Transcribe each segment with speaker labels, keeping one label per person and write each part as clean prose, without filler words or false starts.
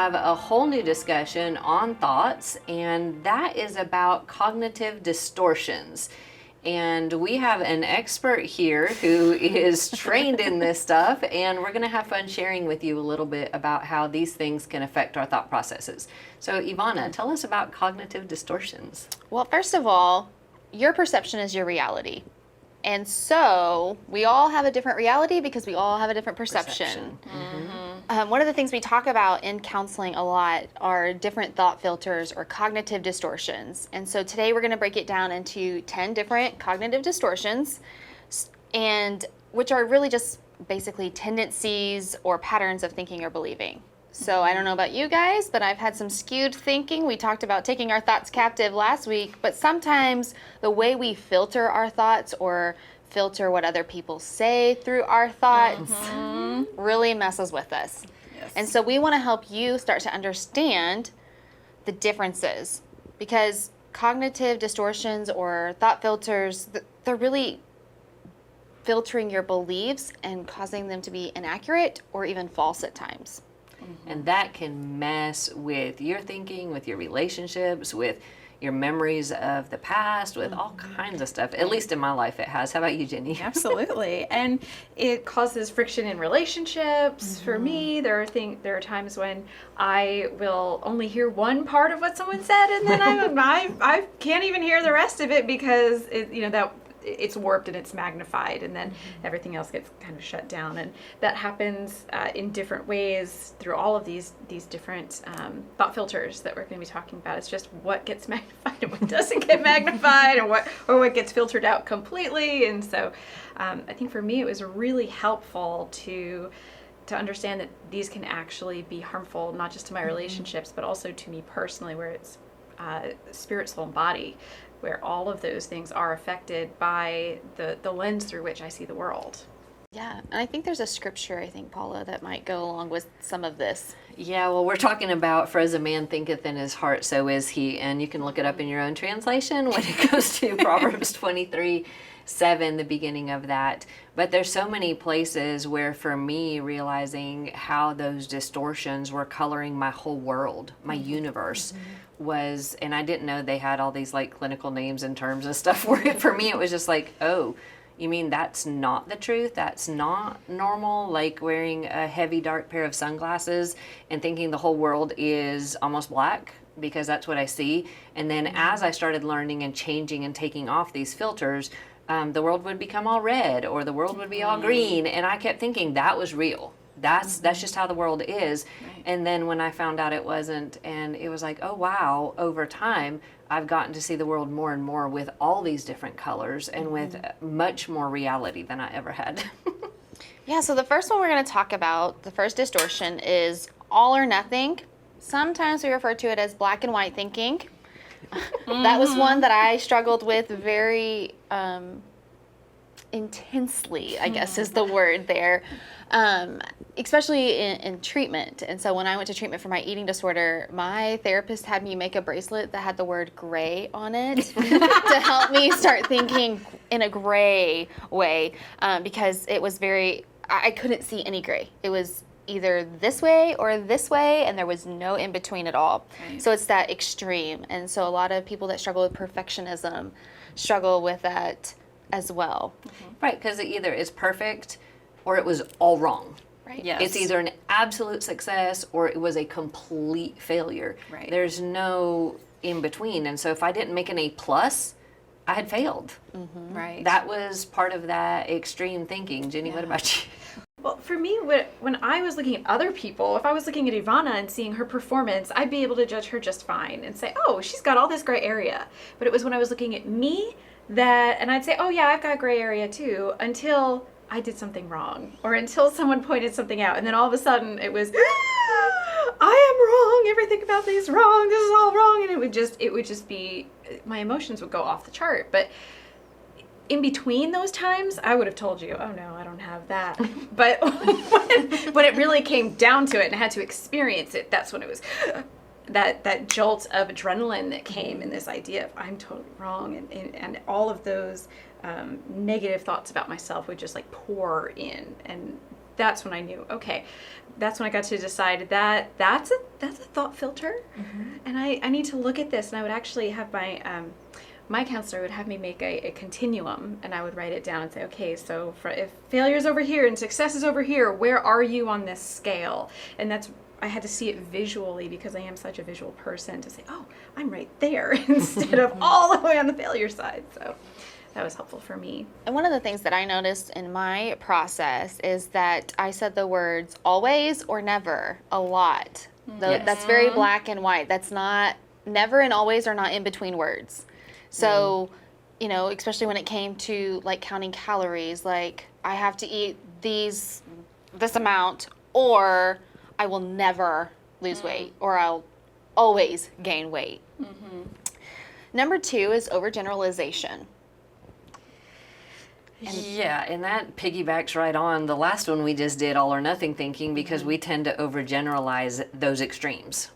Speaker 1: have a whole new discussion on thoughts, and that is about cognitive distortions. And we have an expert here who is trained in this stuff, and we're going to have fun sharing with you a little bit about how these things can affect our thought processes. So, Evonna, tell us about cognitive distortions.
Speaker 2: Well, first of all, your perception is your reality. And so we all have a different reality because we all have a different perception. One of the things we talk about in counseling a lot are different thought filters or cognitive distortions. And so today we're going to break it down into 10 different cognitive distortions, and which are really just basically tendencies or patterns of thinking or believing. So I don't know about you guys, but I've had some skewed thinking. We talked about taking our thoughts captive last week, but sometimes the way we filter our thoughts or filter what other people say through our thoughts really messes with us.
Speaker 3: Yes.
Speaker 2: And so we want to help you start to understand the differences, because cognitive distortions or thought filters, they're really filtering your beliefs and causing them to be inaccurate or even false at times.
Speaker 1: And that can mess with your thinking, with your relationships, with your memories of the past, with all kinds of stuff. At least in my life it has. How about you, Ginny?
Speaker 3: Absolutely. And it causes friction in relationships. For me, there are times when I will only hear one part of what someone said, and then I can't even hear the rest of it because it's warped and it's magnified, and then everything else gets kind of shut down. And that happens in different ways through all of these different thought filters that we're going to be talking about. It's just what gets magnified and what doesn't get magnified, and what gets filtered out completely. And so I think for me it was really helpful to understand that these can actually be harmful, not just to my relationships, but also to me personally, where it's spirit, soul, and body, where all of those things are affected by the lens through which I see the world.
Speaker 2: Yeah, and I think there's a scripture, Paula, that might go along with some of this.
Speaker 1: Yeah, well, we're talking about, for as a man thinketh in his heart, so is he. And you can look it up in your own translation when it goes to Proverbs 23:7, the beginning of that. But there's so many places where, for me, realizing how those distortions were coloring my whole world, my universe, was, and I didn't know they had all these like clinical names and terms and stuff where for me it was just like, oh, you mean that's not the truth? That's not normal? Like wearing a heavy dark pair of sunglasses and thinking the whole world is almost black because that's what I see. And then as I started learning and changing and taking off these filters, the world would become all red or the world would be all green. And I kept thinking that was real. That's just how the world is. Right. And then when I found out it wasn't, and it was like, oh wow, over time I've gotten to see the world more and more with all these different colors and with much more reality than I ever had.
Speaker 2: Yeah, so the first one we're going to talk about, the first distortion, is all or nothing. Sometimes we refer to it as black and white thinking. That was one that I struggled with very intensely, I guess is the word there, especially in treatment. And so when I went to treatment for my eating disorder, my therapist had me make a bracelet that had the word gray on it to help me start thinking in a gray way, because it was I couldn't see any gray. It was either this way or this way, and there was no in between at all. Right. So it's that extreme. And so a lot of people that struggle with perfectionism struggle with that as well.
Speaker 1: Right, because it either is perfect or it was all wrong.
Speaker 2: Right.
Speaker 3: Yes.
Speaker 1: It's either an absolute success or it was a complete failure.
Speaker 3: Right.
Speaker 1: There's no in between. And so if I didn't make an A+, I had failed.
Speaker 3: Right.
Speaker 1: That was part of that extreme thinking. Jenny, what about you?
Speaker 3: Well, for me, when I was looking at other people, if I was looking at Evonna and seeing her performance, I'd be able to judge her just fine and say, oh, she's got all this gray area. But it was when I was looking at me and I'd say, oh yeah, I've got gray area too, until I did something wrong or until someone pointed something out. And then all of a sudden it was, I am wrong. Everything about this is wrong. This is all wrong. And it would just be, my emotions would go off the chart. But in between those times, I would have told you, oh no, I don't have that. But when it really came down to it and I had to experience it, that's when it was that jolt of adrenaline that came in this idea of I'm totally wrong. And all of those negative thoughts about myself would just like pour in and that's when I knew, okay, that's when I got to decide that that's a thought filter, and I need to look at this. And I would actually have my counselor would have me make a continuum, and I would write it down and say, okay, so if failure's over here and success is over here, where are you on this scale? And I had to see it visually because I am such a visual person to say, oh, I'm right there instead of all the way on the failure side. So that was helpful for me.
Speaker 2: And one of the things that I noticed in my process is that I said the words always or never a lot.
Speaker 1: Yes.
Speaker 2: That's very black and white. That's not, never and always are not in between words. So, you know, especially when it came to like counting calories, like I have to eat this amount, or I will never lose weight, or I'll always gain weight. Number 2 is overgeneralization.
Speaker 1: Yeah, and that piggybacks right on the last one we just did, all or nothing thinking, because we tend to overgeneralize those extremes.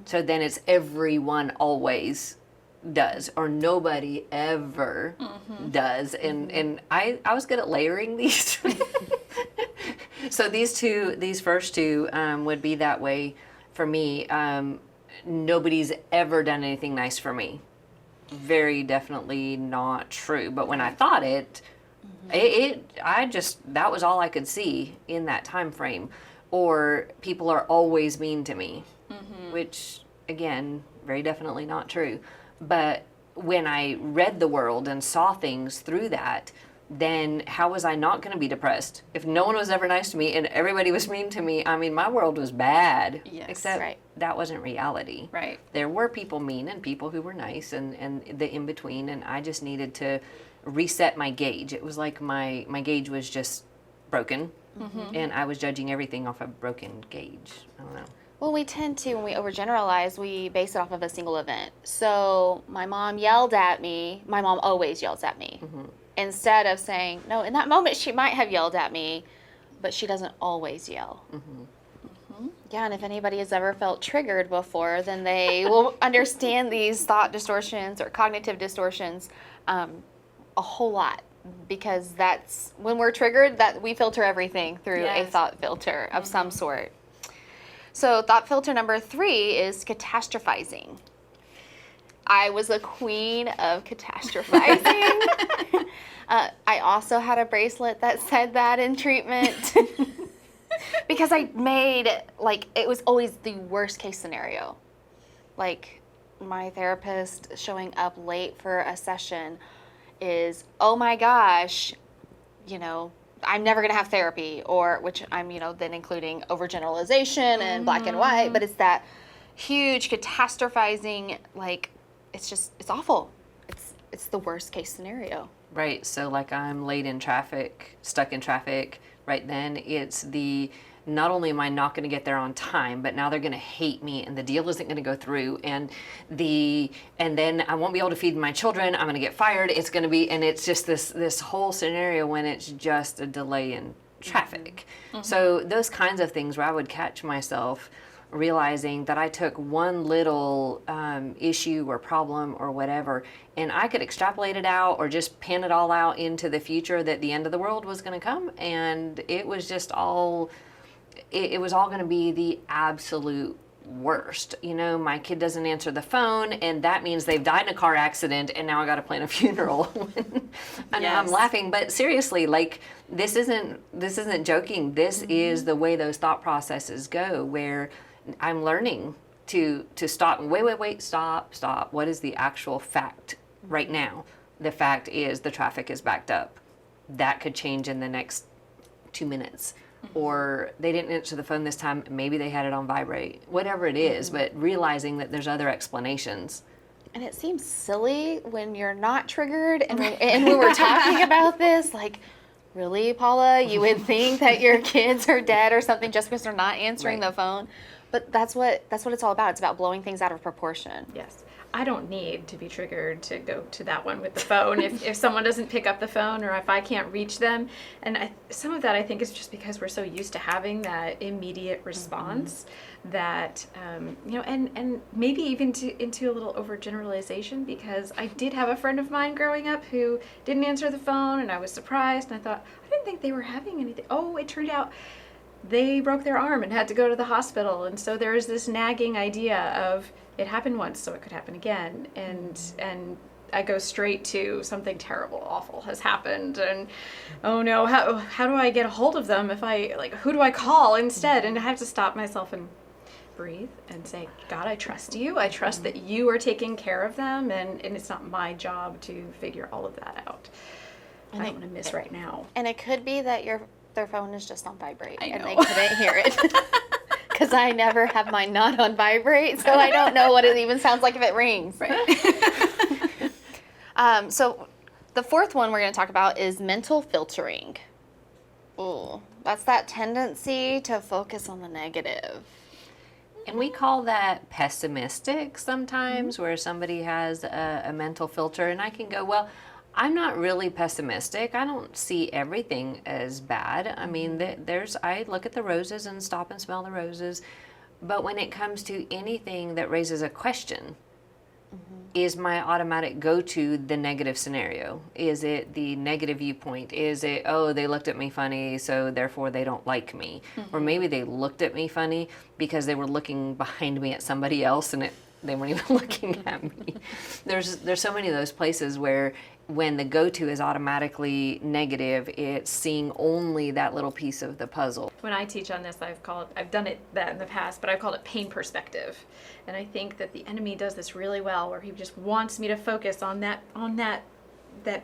Speaker 1: So then it's everyone always does, or nobody ever does. And I was good at layering these. So these first two would be that way for me. Nobody's ever done anything nice for me. Very definitely not true. But when I thought it, that was all I could see in that time frame. Or people are always mean to me, which again, very definitely not true. But when I read the world and saw things through that, then how was I not going to be depressed? If no one was ever nice to me and everybody was mean to me, I mean, my world was bad.
Speaker 2: Yes.
Speaker 1: Except that wasn't reality.
Speaker 3: Right.
Speaker 1: There were people mean and people who were nice and the in-between, and I just needed to reset my gauge. It was like my gauge was just broken, and I was judging everything off a broken gauge. I don't know.
Speaker 2: Well, we tend to, when we overgeneralize, we base it off of a single event. So my mom yelled at me. My mom always yells at me. Instead of saying, no, in that moment she might have yelled at me, but she doesn't always yell. Yeah, and if anybody has ever felt triggered before, then they will understand these thought distortions or cognitive distortions a whole lot. Because that's, when we're triggered, that we filter everything through a thought filter of some sort. So thought filter number 3 is catastrophizing. I was a queen of catastrophizing. I also had a bracelet that said that in treatment. Because I made, like, it was always the worst case scenario. Like, my therapist showing up late for a session is, oh my gosh, you know, I'm never going to have therapy, or, which I'm, you know, then including overgeneralization and black and white, but it's that huge catastrophizing, like, it's awful. It's the worst case scenario.
Speaker 1: Right. So like I'm late in traffic, stuck in traffic right then. It's not only am I not going to get there on time, but now they're going to hate me and the deal isn't going to go through, and then I won't be able to feed my children. I'm going to get fired. It's going to be, and it's just this whole scenario when it's just a delay in traffic. So those kinds of things where I would catch myself realizing that I took one little issue or problem or whatever, and I could extrapolate it out or just pin it all out into the future that the end of the world was going to come, and it was just all, it was all going to be the absolute worst. You know, my kid doesn't answer the phone, and that means they've died in a car accident, and now I got to plan a funeral. I know I'm laughing, but seriously, like this isn't joking. This is the way those thought processes go, where I'm learning to stop. Wait, stop. What is the actual fact right now? The fact is the traffic is backed up. That could change in the next 2 minutes. Or they didn't answer the phone this time, maybe they had it on vibrate, whatever it is, but realizing that there's other explanations.
Speaker 2: And it seems silly when you're not triggered, and we were talking about this, like, really, Paula, you would think that your kids are dead or something just because they're not answering the phone. But that's what it's all about. It's about blowing things out of proportion.
Speaker 3: Yes. I don't need to be triggered to go to that one with the phone if someone doesn't pick up the phone or if I can't reach them. And some of that I think is just because we're so used to having that immediate response that, and maybe even into a little overgeneralization, because I did have a friend of mine growing up who didn't answer the phone, and I was surprised, and I thought, I didn't think they were having anything. Oh, it turned out they broke their arm and had to go to the hospital. And so there was this nagging idea of, it happened once, so it could happen again. And I go straight to something terrible, awful has happened. And oh no, how do I get a hold of them? Who do I call instead? And I have to stop myself and breathe and say, God, I trust you. I trust that you are taking care of them. And it's not my job to figure all of that out. I don't want to miss right now.
Speaker 2: And it could be that their phone is just on vibrate and they
Speaker 4: know.
Speaker 2: couldn't hear it. Because I never have mine not on vibrate, so I don't know what it even sounds like if it rings.
Speaker 4: Right.
Speaker 2: So the fourth one we're going to talk about is mental filtering. Ooh, that's that tendency to focus on the negative.
Speaker 1: And we call that pessimistic sometimes, where somebody has a mental filter, and I can go, well, I'm not really pessimistic. I don't see everything as bad. I mean, I look at the roses and stop and smell the roses. But when it comes to anything that raises a question, is my automatic go-to the negative scenario? Is it the negative viewpoint? Is it, oh, they looked at me funny, so therefore they don't like me? Or maybe they looked at me funny because they were looking behind me at somebody else and they weren't even looking at me. There's so many of those places where when the go-to is automatically negative, it's seeing only that little piece of the puzzle.
Speaker 3: When I teach on this, I've done that in the past, but I've called it pain perspective. And I think that the enemy does this really well, where he just wants me to focus on that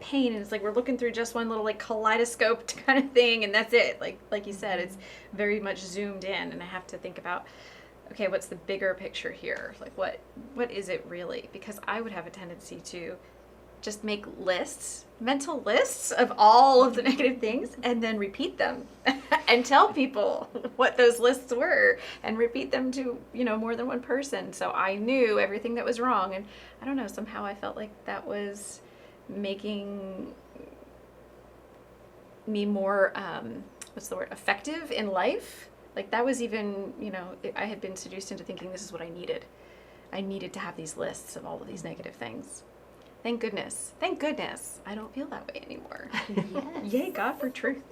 Speaker 3: pain, and it's like we're looking through just one little like kaleidoscope kind of thing, and that's it. Like you said, it's very much zoomed in, and I have to think about, okay, what's the bigger picture here? Like what is it really? Because I would have a tendency to just make mental lists of all of the negative things and then repeat them and tell people what those lists were and repeat them to, more than one person. So I knew everything that was wrong. And I don't know, somehow I felt like that was making me more, effective in life. Like that was even, I had been seduced into thinking this is what I needed. I needed to have these lists of all of these negative things. Thank goodness. I don't feel that way anymore.
Speaker 2: Yes.
Speaker 3: Yay, God, for truth.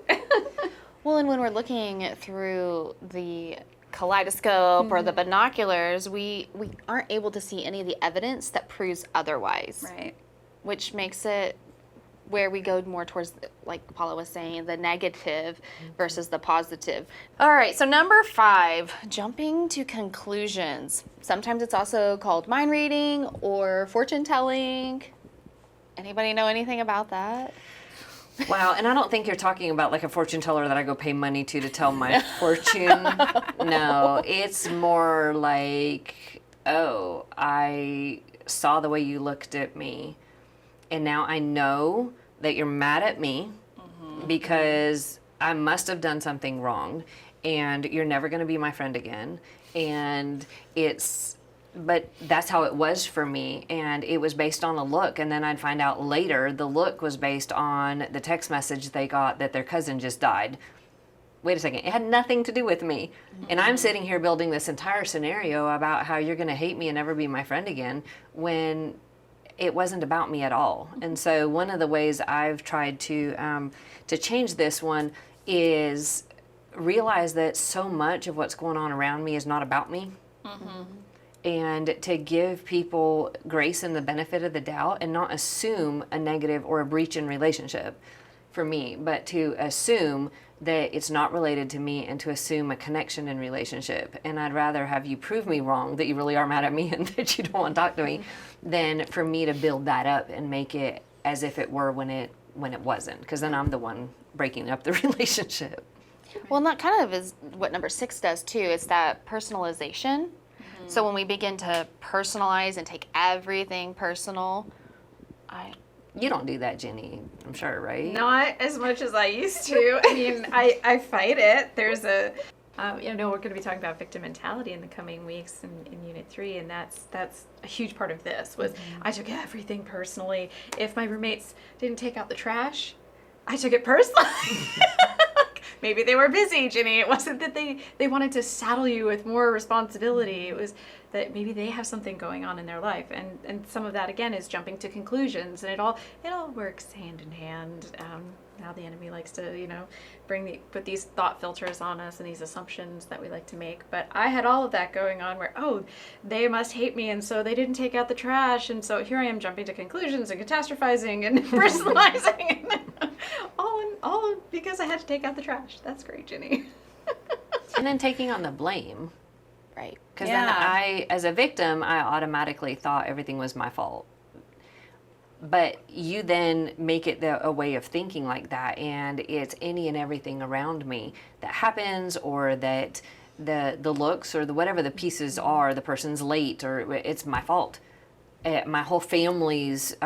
Speaker 2: Well, and when we're looking through the kaleidoscope or the binoculars, we aren't able to see any of the evidence that proves otherwise.
Speaker 4: Right.
Speaker 2: Which makes it where we go more towards, like Paula was saying, the negative versus the positive. All right, so number 5, jumping to conclusions. Sometimes it's also called mind reading or fortune telling. Anybody know anything about that?
Speaker 1: Wow, and I don't think you're talking about like a fortune teller that I go pay money to tell my fortune. No, it's more like, oh, I saw the way you looked at me, and now I know that you're mad at me because I must have done something wrong, and you're never going to be my friend again. And but that's how it was for me, and it was based on a look, and then I'd find out later the look was based on the text message they got that their cousin just died. Wait a second, it had nothing to do with me. And I'm sitting here building this entire scenario about how you're going to hate me and never be my friend again when it wasn't about me at all. And so one of the ways I've tried to change this one is realize that so much of what's going on around me is not about me. And to give people grace and the benefit of the doubt and not assume a negative or a breach in relationship for me, but to assume that it's not related to me and to assume a connection in relationship. And I'd rather have you prove me wrong, that you really are mad at me and that you don't want to talk to me, than for me to build that up and make it as if it were when it wasn't, because then I'm the one breaking up the relationship.
Speaker 2: Well, and that kind of is what number 6 does too. It's that personalization. So when we begin to personalize and take everything personal,
Speaker 1: You don't do that, Ginny, I'm sure, right?
Speaker 3: Not as much as I used to. I mean, I fight it. There's You know, we're going to be talking about victim mentality in the coming weeks in Unit 3, and that's a huge part of this, was I took everything personally. If my roommates didn't take out the trash, I took it personally. Maybe they were busy, Ginny. It wasn't that they wanted to saddle you with more responsibility. It was that maybe they have something going on in their life. And some of that, again, is jumping to conclusions. And it all works hand in hand. Now the enemy likes to, you know, put these thought filters on us and these assumptions that we like to make. But I had all of that going on where, they must hate me, and so they didn't take out the trash. And so here I am jumping to conclusions and catastrophizing and personalizing. And all because I had to take out the trash. That's great, Ginny.
Speaker 1: And then taking on the blame.
Speaker 2: Right.
Speaker 1: Because then I, as a victim, I automatically thought everything was my fault. But you then make it a way of thinking like that, and it's any and everything around me that happens, or that the looks, or the whatever the pieces are, the person's late, or it's my fault. My whole family's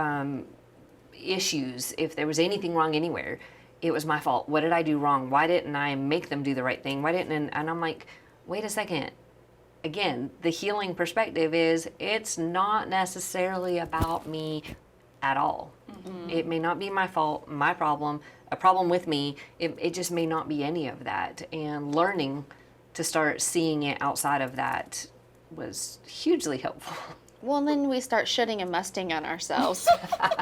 Speaker 1: issues, if there was anything wrong anywhere, it was my fault. What did I do wrong? Why didn't I make them do the right thing? Why didn't? And I'm like, wait a second. Again, the healing perspective is it's not necessarily about me at all. Mm-hmm. It may not be my fault, my problem, a problem with me. It just may not be any of that. And learning to start seeing it outside of that was hugely helpful.
Speaker 2: Well, and then we start shitting and musting on ourselves,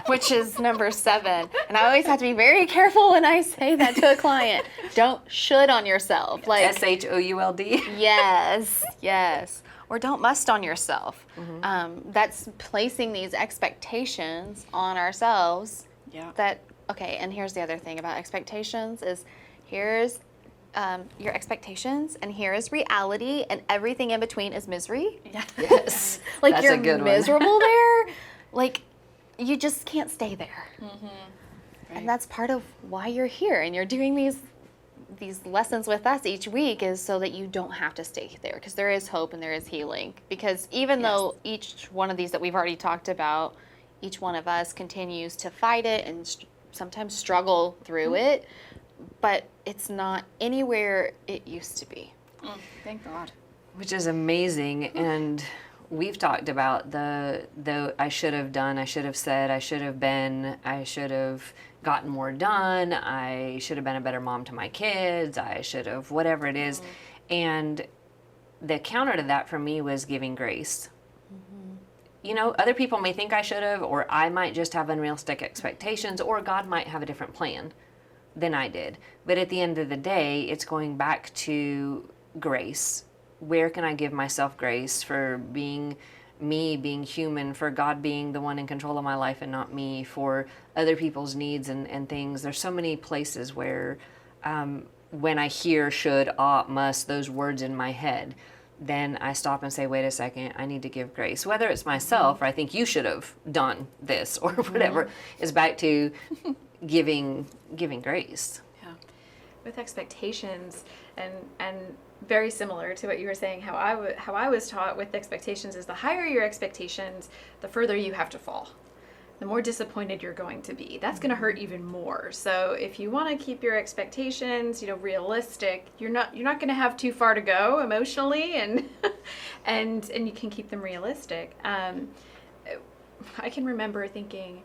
Speaker 2: which is number 7. And I always have to be very careful when I say that to a client. Don't should on yourself. Like
Speaker 1: SHOULD.
Speaker 2: Yes. Or don't must on yourself.
Speaker 1: Mm-hmm.
Speaker 2: That's placing these expectations on ourselves.
Speaker 4: Yeah.
Speaker 2: Okay, and here's the other thing about expectations is here's your expectations, and here is reality, and everything in between is misery.
Speaker 4: Yeah.
Speaker 1: Yes.
Speaker 2: Like
Speaker 1: That's
Speaker 2: you're
Speaker 1: a good
Speaker 2: miserable there. Like you just can't stay there.
Speaker 4: Mm-hmm. Right.
Speaker 2: And that's part of why you're here, and you're doing these lessons with us each week is so that you don't have to stay there, because there is hope and there is healing. Because even though each one of these that we've already talked about, each one of us continues to fight it and sometimes struggle through it, but it's not anywhere it used to be.
Speaker 4: Thank God.
Speaker 1: Which is amazing. And we've talked about the I should have done, I should have said, I should have been, I should have gotten more done, I should have been a better mom to my kids, I should have, whatever it is. And the counter to that for me was giving grace. You know, other people may think I should have, or I might just have unrealistic expectations, or God might have a different plan than I did. But at the end of the day, it's going back to grace. Where can I give myself grace for being me, being human, for God being the one in control of my life and not me, for other people's needs and things. There's so many places where when I hear should, ought, must, those words in my head, then I stop and say, wait a second, I need to give grace. Whether it's myself, or I think you should have done this, or whatever, is back to giving grace.
Speaker 4: Yeah.
Speaker 3: With expectations, and very similar to what you were saying, how I was taught with expectations is the higher your expectations, the further you have to fall. The more disappointed you're going to be. That's going to hurt even more. So if you want to keep your expectations, realistic, you're not going to have too far to go emotionally, and and you can keep them realistic. I can remember thinking,